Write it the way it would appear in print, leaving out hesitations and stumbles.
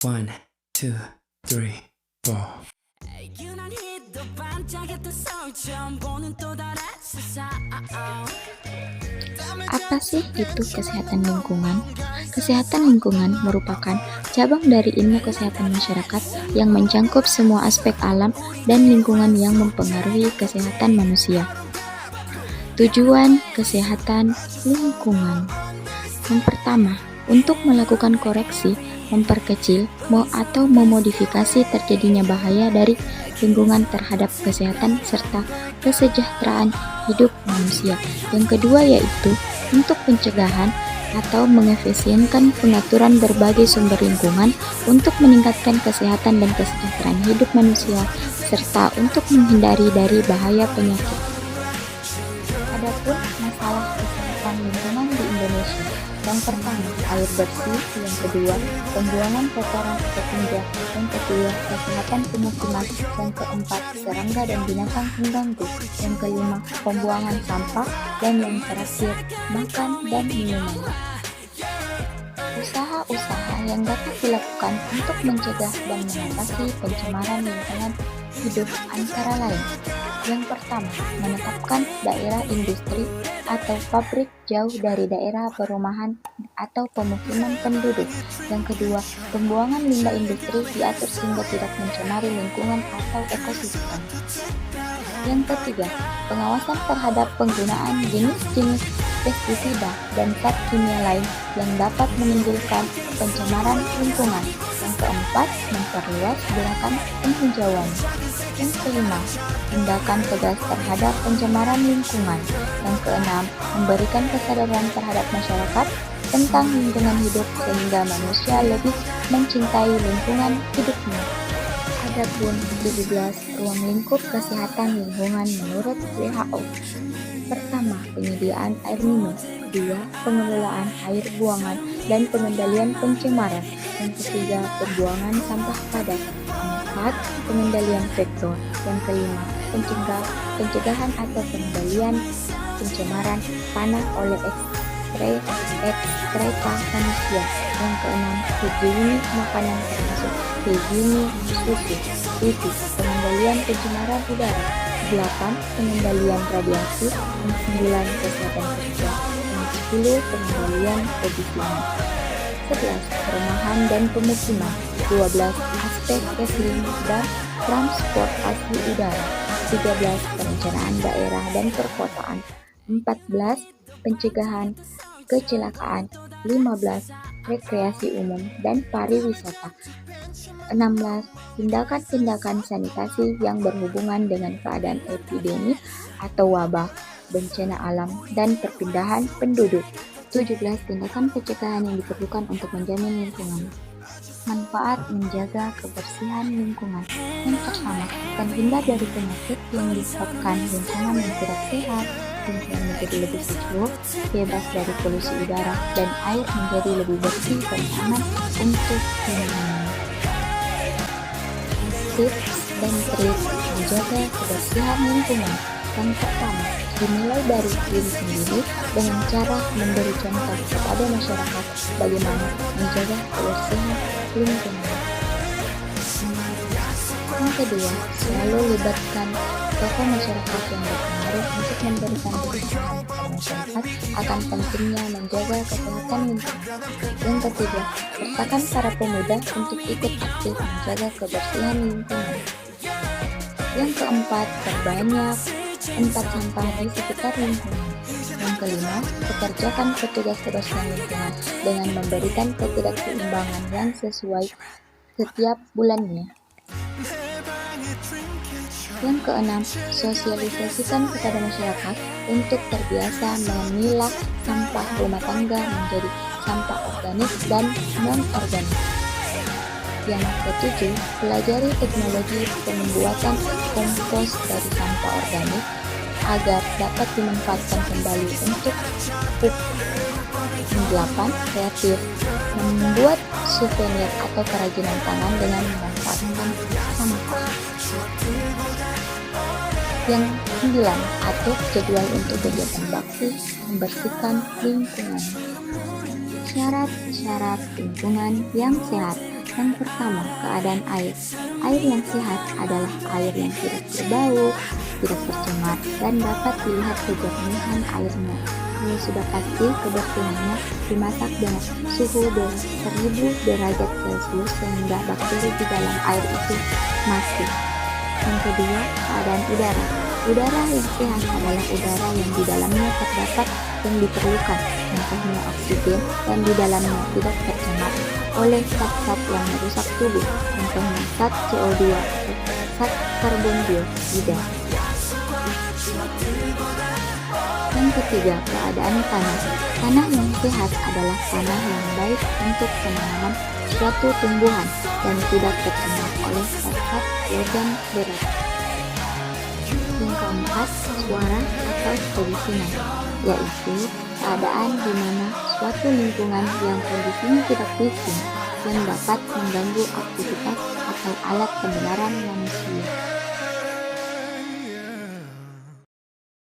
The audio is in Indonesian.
One, two, three, four. Apa sih itu kesehatan lingkungan? Kesehatan lingkungan merupakan cabang dari ilmu kesehatan masyarakat yang mencakup semua aspek alam dan lingkungan yang mempengaruhi kesehatan manusia. Tujuan kesehatan lingkungan. Yang pertama, untuk melakukan koreksi, memperkecil, atau memodifikasi terjadinya bahaya dari lingkungan terhadap kesehatan serta kesejahteraan hidup manusia. Yang kedua yaitu untuk pencegahan atau mengefisienkan pengaturan berbagai sumber lingkungan untuk meningkatkan kesehatan dan kesejahteraan hidup manusia serta untuk menghindari dari bahaya penyakit. Adapun masalah kesehatan lingkungan di Indonesia, yang pertama air bersih, yang kedua pembuangan kotoran atau tinja, yang ketiga kesehatan pemukiman, yang keempat serangga dan binatang pengganggu, yang kelima pembuangan sampah, dan yang terakhir makan dan minuman. Usaha-usaha yang dapat dilakukan untuk mencegah dan mengatasi pencemaran lingkungan hidup antara lain. Yang pertama, menetapkan daerah industri atau pabrik jauh dari daerah perumahan atau pemukiman penduduk. Yang kedua, pembuangan limbah industri diatur sehingga tidak mencemari lingkungan atau ekosistem. Yang ketiga, pengawasan terhadap penggunaan jenis-jenis pestisida dan zat kimia lain yang dapat menimbulkan pencemaran lingkungan. Yang keempat, memperluas gerakan penghijauan. Yang kelima, tindakan tegas terhadap pencemaran lingkungan. Yang keenam, memberikan kesadaran terhadap masyarakat tentang lingkungan hidup sehingga manusia lebih mencintai lingkungan hidupnya. Adapun 17 ruang lingkup kesehatan lingkungan menurut WHO. Pertama, penyediaan air minum. Kedua, pengelolaan air buangan dan pengendalian pencemaran. Yang ketiga, pembuangan sampah padat. Keempat, pengendalian vektor. Yang kelima, pencegahan atau pengendalian pencemaran tanah oleh ekskreta manusia. Yang keenam, higienis makanan termasuk higienis susu. 7. Pengendalian pencemaran udara. 8. Pengendalian radiasi. 9. Kesehatan kerja. 10. Pengendalian kebisingan. 11. Perumahan dan pemukiman. 12. Aspek iklim dan transportasi udara. 13. Perencanaan daerah dan perkotaan. 14. Pencegahan kecelakaan. 15. Rekreasi umum dan pariwisata. 16. Tindakan-tindakan sanitasi yang berhubungan dengan keadaan epidemi atau wabah, bencana alam, dan perpindahan penduduk. 17. Tindakan pencegahan yang diperlukan untuk menjamin lingkungan. Manfaat menjaga kebersihan lingkungan. Yang pertama, terhindar dari penyakit yang disebabkan lingkungan yang tidak sehat, lingkungan menjadi lebih sejuk, bebas dari polusi udara, dan air menjadi lebih bersih dan aman untuk minum. Tips dan trik menjaga kebersihan lingkungan. Yang pertama, dimulai dari diri sendiri dengan cara memberi contoh kepada masyarakat bagaimana menjaga kebersihan lingkungan. Yang kedua, selalu libatkan tokoh masyarakat yang berpengaruh untuk memberikan pemahaman kepada masyarakat akan pentingnya menjaga kesehatan lingkungan. Yang ketiga, sertakan para pemuda untuk ikut aktif menjaga kebersihan lingkungan. Yang keempat, perbanyak tempat sampah di sekitar lingkungan. Yang kelima, pekerjakan petugas kebersihan lingkungan dengan memberikan ketidakseimbangan yang sesuai setiap bulannya. Yang keenam, sosialisasikan kepada masyarakat untuk terbiasa memilah sampah rumah tangga menjadi sampah organik dan non-organik. Yang ketujuh, pelajari teknologi pembuatan kompos dari sampah organik agar dapat dimanfaatkan kembali untuk pupuk. Yang delapan, kreatif, membuat souvenir atau kerajinan tangan dengan memanfaatkan sampah. Yang 9, atur jadwal untuk kegiatan bakti membersihkan lingkungan. Syarat-syarat lingkungan yang sehat. Yang pertama, keadaan air. Air yang sehat adalah air yang tidak berbau, tidak tercemar, dan dapat dilihat kejernihan airnya. Kalau sudah pasti kebersihannya, dimasak dengan suhu 1000 derajat Celcius sehingga bakteri di dalam air itu mati. Yang kedua, keadaan udara. Udara yang sehat adalah udara yang di dalamnya terdapat yang diperlukan, contohnya oksigen, dan di dalamnya tidak tercemar oleh zat-zat yang merusak tubuh, contohnya zat CO2 atau zat karbon dioksida. Yang ketiga, keadaan tanah. Tanah yang sehat adalah tanah yang baik untuk penanaman suatu tumbuhan dan tidak tercemar oleh zat-zat logam berat. Yang keempat, suara atau perizinan, yaitu keadaan di mana suatu lingkungan yang kondisinya tidak bising yang dapat mengganggu aktivitas atau alat pendengaran manusia.